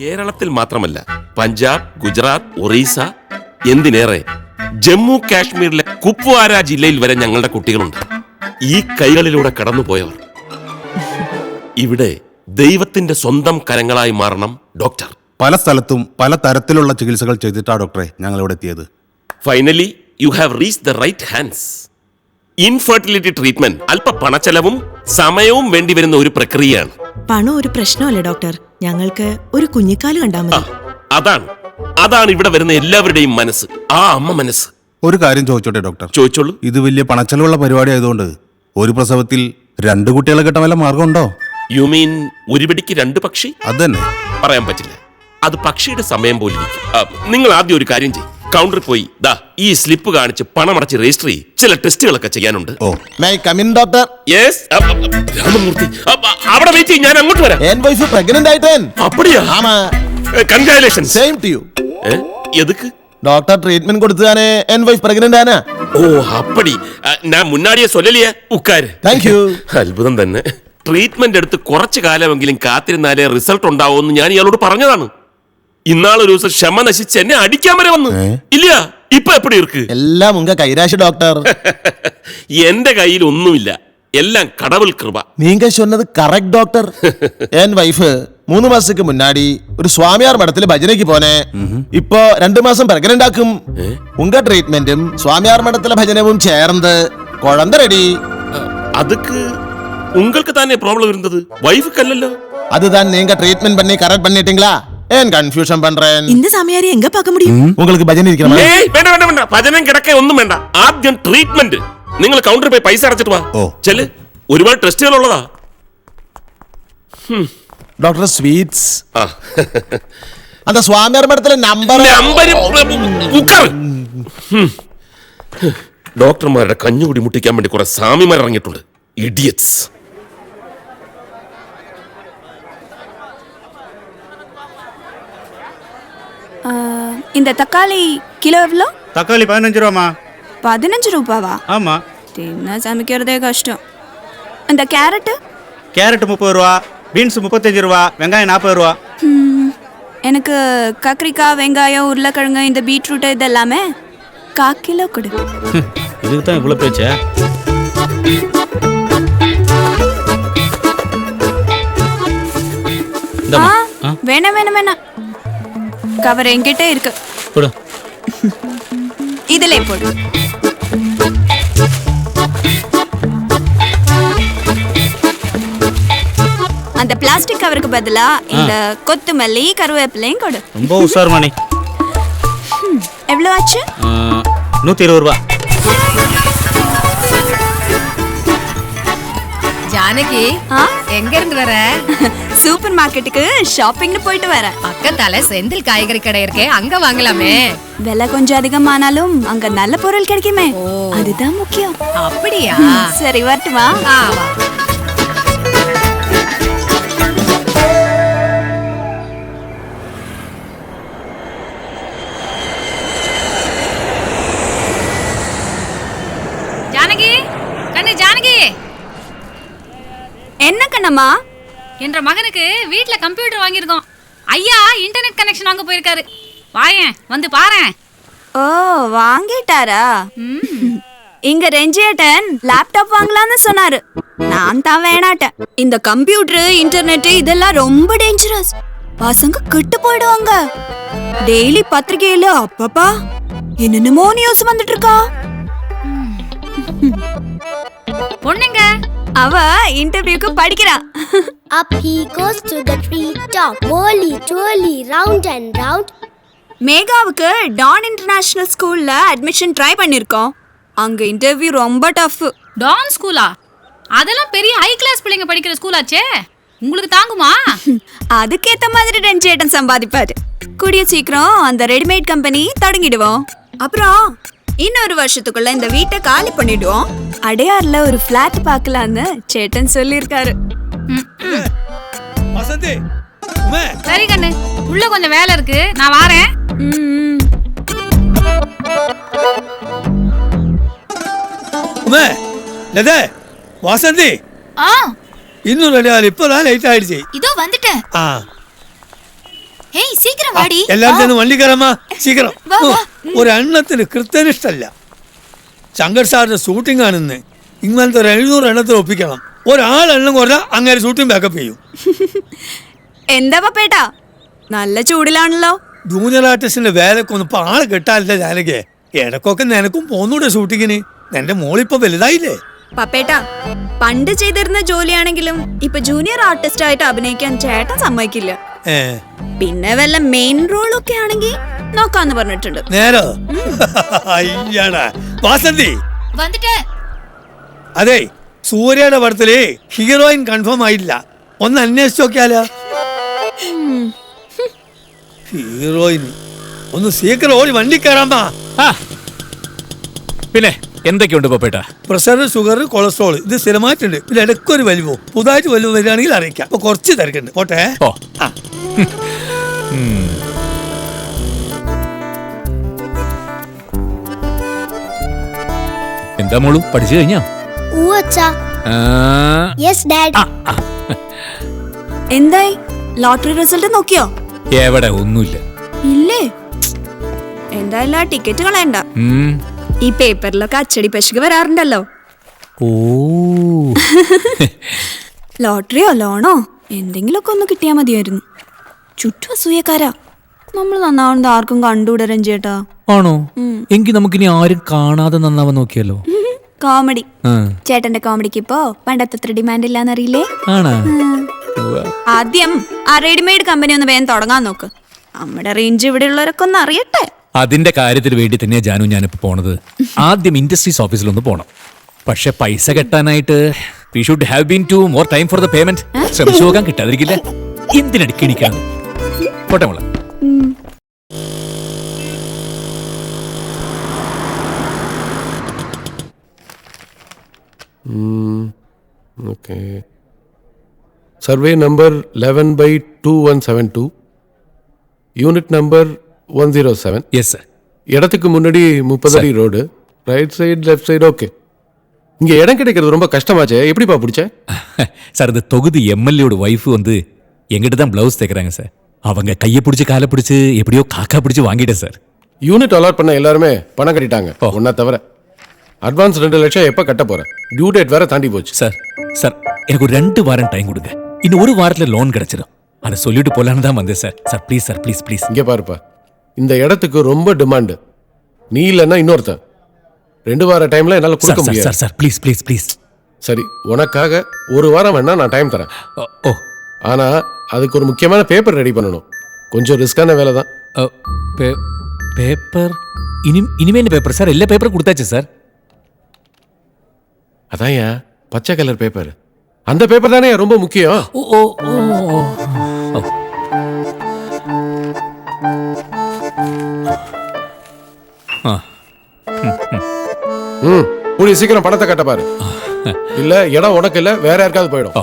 കേരളത്തിൽ മാത്രമല്ല, പഞ്ചാബ്, ഗുജറാത്ത്, ഒറീസ, എന്തിനേറെ ജമ്മു കാശ്മീരിലെ കുപ്വാര ജില്ലയിൽ വരെ ഞങ്ങളുടെ കുട്ടികളുണ്ട്. ഈ കൈകളിലൂടെ കടന്നുപോയവർ ഇവിടെ ദൈവത്തിന്റെ സ്വന്തം കരങ്ങളായി മാറണം ഡോക്ടർ. പല സ്ഥലത്തും പല തരത്തിലുള്ള ചികിത്സകൾ ചെയ്തിട്ടാ ഡോക്ടറെ ഞങ്ങൾ ഇവിടെ എത്തിയത്. Finally you have reached the right hands. Infertility treatment അല്പ പണച്ചെലവും സമയവും വേണ്ടിവരുന്ന ഒരു പ്രക്രിയയാണ്. പണം ഒരു പ്രശ്നമല്ല ഡോക്ടർ, ഞങ്ങൾക്ക് ഒരു കുഞ്ഞിക്കാല് കണ്ടാൽ മതി. അതാണ് ഇവിടെ വരുന്ന എല്ലാവരുടെയും മനസ്സ്, ആ അമ്മ മനസ്സ്. ഒരു കാര്യം ചോദിച്ചോട്ടെ ഡോക്ടർ? ചോദിച്ചോളൂ. ഇത് വലിയ പണച്ചെലവുള്ള പരിപാടി ആയതുകൊണ്ട് ഒരു പ്രസവത്തിൽ 2 കുട്ടികളെ കിട്ടാൻ വല്ല മാർഗമുണ്ടോ? യു മീൻ ഒരു പിടിക്ക് 2 പക്ഷി? അത് തന്നെ. പറയാൻ പറ്റില്ല, അത് പക്ഷിയുടെ സമയം പോലിരിക്കും. നിങ്ങൾ ആദ്യം ഒരു കാര്യം ചെയ്യും, കൗണ്ടറിൽ പോയി ദാ ഈ സ്ലിപ്പ് കാണിച്ച് പണമടച്ച് രജിസ്റ്റർ ചെയ്യും. ചില ടെസ്റ്റുകളൊക്കെ ചെയ്യാനുണ്ട്. ഡോക്ടർ. യെസ് രാമമൂർത്തി, അവിടെ വെയിറ്റ് ചെയ്യും, ഞാൻ അങ്ങോട്ട് വരാം. அப்படியா? കൺഗ്രാറ്റുലേഷൻസ്. Same to you. எதுக்கு? டாக்டர் ட்ரீட்மெண்ட் கொடுத்தானே என் வைஃப் பிரெக்னன்ட் ஆனா. ஓ அப்படி. நான் முன்னாடியே சொல்லலையே. உட்காரு. Thank you. അത്ഭുതം തന്നെ. ട്രീറ്റ്മെന്റ് എടുത്ത് കുറച്ചു കാലമെങ്കിലും കാത്തിരുന്നാലേ റിസൾട്ട് ഉണ്ടാവുമെന്ന് ഞാൻ ഇയാളോട് പറഞ്ഞതാണ്. ഇന്നാളൊരു ദിവസം ക്ഷമ നശിച്ച് എന്നെ അടിക്കാൻ വരെ വന്നു. ഇല്ല, ഇപ്പൊ എപ്പടി ഇருக்கு? എല്ലാം ഉങ്ക കൈരാശി ഡോക്ടർ. എന്റെ കയ്യിൽ ഒന്നുമില്ല, എല്ലാം കടവുൾ കൃപ. நீங்க சொன்னது கரெக்ட் டாக்டர். என் வைஃப் 3 மாசத்துக்கு முன்னாடி ஒரு சுவாமியார் மடத்துல பஜனைக்கு போனேன். இப்போ 2 மாசம் பிரெக்னன்ட் ஆக்கும். உங்க ட்ரீட்மெന്റും சுவாமியார் மடத்துல பஜனையும் சேர்ந்து குழந்தை ரெடி. அதுக்கு உங்களுக்கு தானே ப்ராப்ளம் இருந்தது, வைஃப்க்கு அல்லല്ലോ. அதுதான் நீங்க ட்ரீட்மெண்ட் பண்ணி கரெக்ட் பண்ணிட்டீங்களா? ஏன் கன்ஃபியூஷன் பண்றேன்? இந்த சாமியாரை எங்க பார்க்க முடியும்? உங்களுக்கு பஜனை இருக்கற மாதிரி. ഏയ് വേണ്ട വേണ്ട വേണ്ട, ഭജനം കിടക്കേ ഒന്നും വേണ്ട. ആദ്യം ട്രീറ്റ്മെന്റ്. നിങ്ങൾ കൗണ്ടറിൽ പോയി പൈസ അടച്ചിട്ട് വാ. ചെല്ല്, ഒരുപാട് ടെസ്റ്റുകൾ ഉള്ളതാ. Doctor sweets. அந்த சுவாமியார் மடத்துல നമ്പർ ഡോക്ടർമാരുടെ കഞ്ഞുകൂടി മുട്ടിക്കാൻ വേണ്ടി കുറെ സാമിമാർ ഇറങ്ങിയിട്ടുണ്ട്. ഇഡിയറ്റ്സ്. இந்த தக்காளி கிலோ எவ்வளோ? தக்காளி 15 ரூபாமா. 15 ரூபாவா? ஆமா. தின்ன சமைக்கிறதே கஷ்டம். இந்த கேரட்டு? கேரட் 30 ரூபா, பீன்ஸ் 35 ரூபா, வெங்காயம் 40 ரூபா. எனக்கு கத்திரிக்காய், வெங்காயம், உருளைக்கிழங்கு, இந்த பீட்ரூட் இதெல்லாமே 1/4 கிலோ கொடு. இதுக்கு தான் இவ்வளோ பேச்சா? வேணாம் வேணாம் வேணாம், கவர் என்கிட்ட இருக்கு. கொடு. இதிலே போடு. அந்த பிளாஸ்டிக் கவருக்கு பதிலா இந்த கொத்தமல்லி, கருவேப்பிலையும் கொடு. ரொம்ப உஷார் மணி. எவ்வளவு ஆச்சு? 120 ரூபா. ஜானகி, எங்க இருந்து வர? சூப்பர் மார்க்கெட்டுக்கு ஷாப்பிங்னு போயிட்டு வரேன். பக்கத்தால செந்தில் காய்கறி கடை இருக்கே, அங்க வாங்கலாமே. விலை கொஞ்சம் அதிகமானாலும் அங்க நல்ல பொருள் கிடைக்குமே, அதுதான் முக்கியம். அப்படியா? சரி வரட்டுமா? வா. ஜானகி, கண்ணு ஜானகி. என்ன கண்ணம்மா? என்ற மகனுக்கு வீட்ல கம்ப்யூட்டர் வாங்கியிருக்கோம். ஐயா இன்டர்நெட் கனெக்ஷன் வாங்க போயிருக்காரு. வாயேன், வந்து பாரேன். ஓ, வாங்கிட்டாரா? இங்க ரெஞ்சியேட்டன் லேப்டாப் வாங்கலாம்னு சொன்னாரு. நான் தான் வேணாட்டேன். இந்த கம்ப்யூட்டர், இன்டர்நெட் இதெல்லாம் ரொம்ப டேஞ்சரஸ். பசங்க கெட்டு போயிடுவாங்க. டெய்லி பத்திரிகையில அப்பப்பா என்னென்னமோ நியூஸ் வந்துட்டு இருக்கா. பொண்ணுங்க, அவ இன்டர்வியூக்கு படிக்கிறா. Up he goes to the tree top, whirly twirly, round and round. மேகாவுக்கு டான் இன்டர்நேஷனல் ஸ்கூல்ல அட்மிஷன் ட்ரை பண்ணிருக்கோம். அங்க இன்டர்வியூ ரொம்ப டஃப். டான் ஸ்கூலா? அதெல்லாம் பெரிய ஹை கிளாஸ் பிள்ளைங்க படிக்கிற ஸ்கூலாச்சே, உங்களுக்கு தாங்குமா? அதுக்கேத்த மாதிரி ரெஞ்சேட்டன் சம்பாதிப்பாரு. கூடிய சீக்கிரம் அந்த ரெடிமேட் கம்பெனி தொடங்கிடுவோம். அப்புறம் இன்னொரு வருஷத்துக்குள்ள இந்த வீட்டை காலி பண்ணிடுவோம். அடையார்ல ஒரு பிளாட் பார்க்கலான்னு சேட்டன் சொல்லியிருக்காரு. சரி கண்ணு, உள்ள கொஞ்சம் வேலை இருக்கு, நான் வாரேன். வாசந்தி, இன்னும் 2 நாள் இப்பதான் லைட் ஆயிடுச்சு. இதோ வந்துட்டேன். ഏയ് സീക്കിരം വാടി എല്ലാവരും ചെന്ന് വണ്ടി കയറാമ സീക്കിരം ഒരു എണ്ണത്തിന് കൃത്യനിഷ്ഠല്ല ശങ്കർ സാറിന്റെ ഷൂട്ടിംഗ് ആണെന്ന് ഇങ്ങനത്തെ ഒരു 700 എണ്ണത്തിൽ ഒപ്പിക്കണം ഒരാളെണ്ണം കുറഞ്ഞാൽ അങ്ങനെ ഷൂട്ടിംഗ് ബാക്കപ്പ് ചെയ്യും എന്താ പപ്പേട്ടാ നല്ല ചൂടിലാണല്ലോ ജൂനിയർ ആർട്ടിസ്റ്റിന്റെ വേലക്കൊന്നും ഇപ്പൊ ആളെ കിട്ടാനില്ല ജാനകെ ഇടക്കൊക്കെ നിനക്കും പോന്നൂടെ ഷൂട്ടിങ്ങിന് എന്റെ മോളിപ്പോ വലുതായില്ലേ പപ്പേട്ടാ പണ്ട് ചെയ്തിരുന്ന ജോലിയാണെങ്കിലും ഇപ്പൊ ജൂനിയർ ആർട്ടിസ്റ്റ് ആയിട്ട് അഭിനയിക്കാൻ ചേട്ടൻ സമ്മതിക്കില്ല പിന്നെ വല്ല മെയിൻ റോളൊക്കെ ആണെങ്കിൽ നോക്കാന്ന് പറഞ്ഞിട്ടുണ്ട് നേരോ അയ്യാടാ വാസന്തി വന്നിട്ട് അതെ സൂര്യയുടെ പടത്തില് ഹീറോയിൻ കൺഫേം ആയില്ല ഒന്ന് അന്വേഷിച്ച് നോക്കിയാലോ ഹീറോയിൻ ഒന്ന് സീക്കിരം ഓടി വണ്ടി കയറാമ്പാ പിന്നെ എന്തൊക്കെയുണ്ട് പപ്പേട്ട? പ്രഷർ ഷുഗർ കൊളസ്ട്രോൾ ഇത് സ്ഥിരമായിട്ടുണ്ട് പിന്നെ ഇടയ്ക്കൊരു വലിവോ പുതുതായിട്ട് വലിവ് വരികയാണെങ്കിൽ അറിയിക്കാം അപ്പൊ കുറച്ച് തിരക്കുണ്ട് പോട്ടെ ഓ എന്താ മോളു പഠിച്ചു കഴിഞ്ഞാ? Acha. Yes, Dad. എന്തായി ലോട്ടറി റിസൾട്ട് നോക്കിയോ? എവിടെ ഒന്നുമില്ല. ഇല്ലേ? എന്തായാലും ടിക്കറ്റ് കളയണ്ട. ഈ പേപ്പറിലൊക്കെ അച്ചടി പശുക വരാറുണ്ടല്ലോ. ഓ ലോട്ടറിയോ ലോണോ എന്തെങ്കിലുമൊക്കെ ഒന്ന് കിട്ടിയാ മതിയായിരുന്നു. ചുറ്റും അസൂയക്കാരാ. നമ്മൾ നന്നാവുന്നത് ആർക്കും കണ്ടുകൂടെ രഞ്ജേട്ടാ. ആണോ? എങ്കിൽ നമുക്കിനി ആരും കാണാതെ നന്നാവാൻ നോക്കിയല്ലോ. കോമഡി ചേട്ടന്റെ കോമഡിക്ക് ഇപ്പോ പണ്ടത്തെ ഡിമാൻഡ് ഇല്ലാന്നറിയില്ലേ? ആദ്യം ആ റെഡിമെയ്ഡ് കമ്പനി ഒന്ന് വേഗം തുടങ്ങാൻ നോക്ക്. നമ്മുടെ റേഞ്ച് ഇവിടെ ഉള്ളവരൊക്കെ ഒന്ന് അറിയട്ടെ. അതിന്റെ കാര്യത്തിന് വേണ്ടി തന്നെയാ ജാനു ഞാനിപ്പോ പോണത്. ആദ്യം ഇൻഡസ്ട്രീസ് ഓഫീസിലൊന്ന് പോണം. പക്ഷെ പൈസ കെട്ടാനായിട്ട് we should have been to more time for the payment. ശ്രമിച്ചു നോക്കാൻ കിട്ടാതിരിക്കില്ല. എന്തിനടിക്കണിക്കണം പോട്ടെ മോളെ. Okay. Survey number 11/2172, unit number 107. Yes sir. இடத்துக்கு முன்னாடி 30 அடி road, right side left side. Okay. இங்க இடம் கிடைக்கிறது ரொம்ப கஷ்டமாச்சே, எப்படிப்பா பிடிச்ச? சார் இந்த தொகுதி எம்எல்ஏயோட ஒய்ஃப் வந்து எங்கிட்ட தான் பிளவுஸ் தைக்கிறாங்க சார். அவங்க கையை பிடிச்சி காலை பிடிச்சி எப்படியோ காக்கா பிடிச்சி வாங்கிட்டேன் சார். யூனிட் அலாட் பண்ண எல்லாருமே பணம் கட்டிட்டாங்க ஒன்னா தவிர. அட்வான்ஸ் 2 லட்சம் எப்போ கட்ட போற? டியூ டேட் வேற தாண்டி போச்சு. சார் சார் எனக்கு ஒரு 2 வாரம் டைம் கொடுங்க. இன்னும் ஒரு வாரத்துல லோன் கிடைச்சிடும். அதை சொல்லிட்டு போலான்னு தான் வந்தேன் sir. Sir please sir please please. இங்கே பாருப்பா, இந்த இடத்துக்கு ரொம்ப டிமாண்டு. நீ இல்லைன்னா இன்னொருத்தன். 2 வார டைம்ல என்னால கொடுக்க முடியாது. Sir sir please please please. சரி, உனக்காக 1 வாரம் வேணா நான் டைம் தரேன். ஓ ஆனா அதுக்கு ஒரு முக்கியமான பேப்பர் ரெடி பண்ணணும். கொஞ்சம் ரிஸ்கான வேலை தான். பேப்பர் இனிமே என்ன பேப்பர் சார்? எல்லா பேப்பரும் கொடுத்தாச்சு சார். அதான்யா பச்சை கலர் பேப்பர். அந்த பேப்பர் தானே ரொம்ப முக்கியம். ஓ ஓ ஓ கூடிய சீக்கிரம் பணத்தை கட்ட பாரு. இல்ல இடம் உனக்கு இல்ல வேற யாருக்காவது போயிடும்.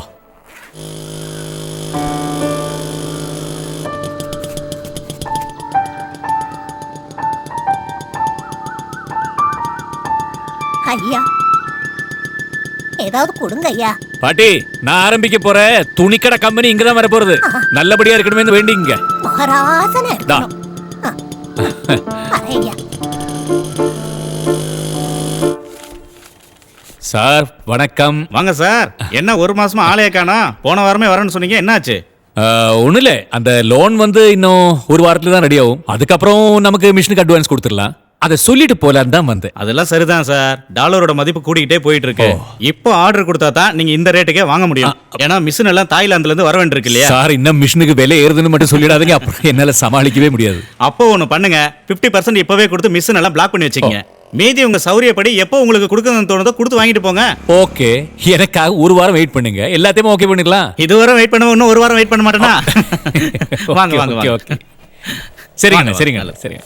ஐயா ஏதாவது கொடுங்க ஐயா. பாட்டி, நான் ஆரம்பிக்க போற துணிக்கடை கம்பெனி இங்கதான் வர போறது. நல்லபடியா இருக்கணுமே வேண்டிங்க. மகாராசனா இருக்கணும். ஐயா சார் வணக்கம். வாங்க சார். என்ன ஒரு மாசமா ஆளைய காணா? போன வாரமே வரேன்னு சொன்னீங்க, என்னாச்சு? ஒண்ணு இல்ல, அந்த லோன் வந்து இன்னும் ஒரு வாரத்துல தான் ரெடி ஆகும். அதுக்கப்புறம் நமக்கு மிஷினுக்கு அட்வான்ஸ் கொடுத்துடலாம். அதை சொல்லிட்டு போலான்னு தான் வந்தேன். அதெல்லாம் சரிதான் சார். டாலரோட மதிப்பு கூடிக்கிட்டே போயிட்டு இருக்கு. இப்போ ஆர்டர் கொடுத்தா தான் நீங்க இந்த ரேட்டுக்கே வாங்க முடியும். ஏன்னா மிஷின் எல்லாம் தாய்லாந்துல இருந்து வர வேண்டியிருக்கு இல்லையா? சார் இன்னும் மிஷினுக்கு விலை ஏறுதுன்னு மட்டும் சொல்லிடாதீங்க, அப்புறம் என்னால சமாளிக்கவே முடியாது. அப்போ ஒண்ணு பண்ணுங்க, 50% இப்பவே கொடுத்து மிஷின் எல்லாம் பிளாக் பண்ணி வச்சுக்கங்க. மீதி உங்க சௌரியப்படி எப்போ உங்களுக்கு கொடுக்கணும்னு தோணுதோ கொடுத்து வாங்கிட்டு போங்க. ஓகே, எனக்காக ஒரு வாரம் வெயிட் பண்ணுங்க. எல்லாத்தையுமே ஓகே பண்ணிடலாம். இதுவரை வெயிட் பண்ண இன்னும் ஒரு வாரம் வெயிட் பண்ண மாட்டேனா? வாங்க வாங்க ஓகே ஓகே. சரிங்க சரிங்க சரிங்க.